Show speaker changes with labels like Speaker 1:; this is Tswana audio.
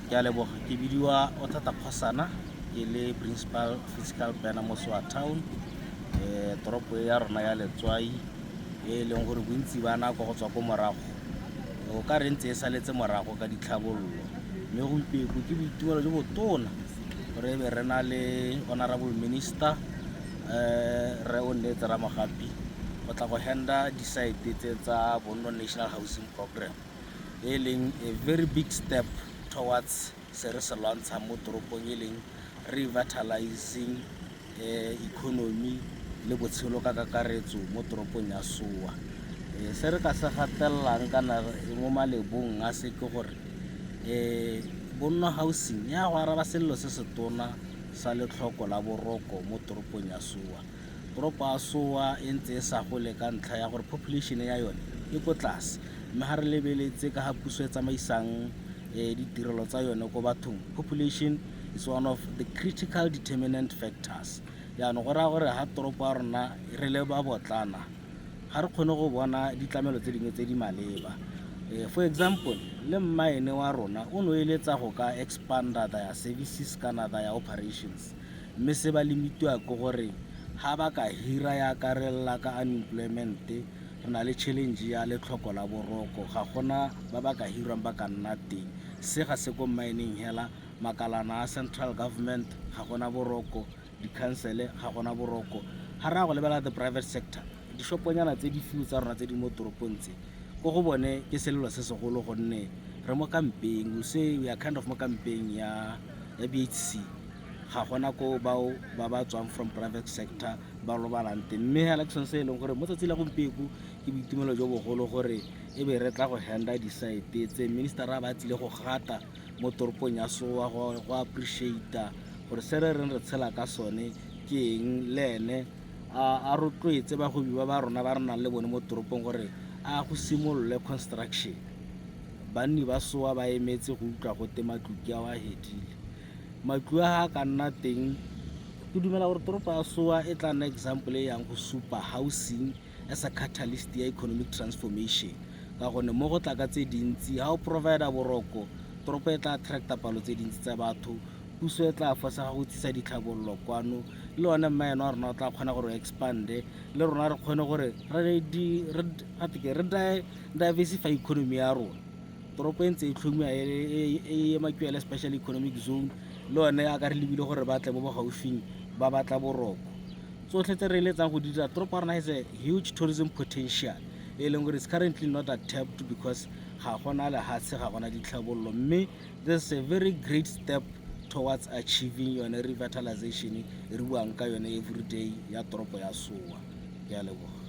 Speaker 1: Ke a leboga ke bidiwa Othata Khosana ke le principal fiscal planner mo Soa Town toropo ya rona ya Letswai e leng gore bontsi ba nako go tswa ko morago o ka re ntse e saletse morago ka ditlhabololo mme gompieno ke boitumelo jo botona gore be re na le honorable minister re o nnetse Ramogapi go tla go handa di-site tse tsa Bonno National Housing Program e leng a very big step towards se re se lwantsha mo toropong e leng revitalizing economy le botshelo ka kakaretso mo toropong ya Soa. Se re ka se gatellang kana mo malebong a se ke gore Bonno housing ya go araba sello se se tona sa letlhoko la boroko mo toropong ya Soa. Toropo ya Soa e ntse e sa gole ka ntlha ya gore population ya yone e ko tlase mme ga re lebeletse ka ga puso e tsamaisang ditirelo tsa yone ko bathong. Population is one of the critical determinant factors. Yaanong go raya gore ga toropo ya rona re le ba botlana ga re kgone go bona ditlamelo tse dingwe tse di maleba. For example, le mmaene wa rona o no eletsa go ka expanda their services kana their operations mme se ba limitiwa ko gore ga ba ka hira ya karella ka unemployment re na le challenge ya letlhoko la boroko ga gona ba ba ka hirwang ba ka nna teng. Se ga se ko mmaeneng hela makalana a central government ga gona boroko, di-council ga gona boroko. Ga re go lebela the private sector dishoponyana tse di fiu tsa rona tse di mo toropong tse go go bone ke selelo se segolo gonne re mo kampeng we are kind of mo kampeng ya BHC ga gona ko bao ba tswang from private sector ba lo balante mme election se e leng gore mo tsatsi la gompieno ke boitumelo jo bogolo gore e be re tla go handa di-site tse minister a ba tsile go gata mo toropong ya Soa go appreciate gore se re reng re tshela ka sone ke eng le ene a rotloetse bagobi ba rona ba re nang le bone mo toropong gore a go simolole construction. Banni ba Soa ba emetse go utlwa go te matluki a wa hedile matlu a ka nna teng. Ke dumela gore toropo ya Soa e tla nna example e yang go supa housing as a catalyst ya economic transformation ka gone mo go tla ka tse dintsi ha o provider boroko toropo e tla attracta palo tse dintsi tsa batho. Puso e tla fosa go tsisa ditlhabololo kwano le one mmaene wa rona o tla kgona gore expande le rona re kgone gore re diversify economy ya rona. Toropo e ntse e tlhomiwa e makiwa le special economic zone le one a ka re lebile gore ba tle mo bogaufing ba batla boroko. Tsotlhe tse re eletsang go dira toropo ya rona has a huge tourism potential e leng gore it's currently not tapped because ga gona lehatshe ga gona ditlhabololo mme this is a very great step towards achieving yone revitalization re buang ka yone everyday ya toropo ya Soa. Ke a leboga.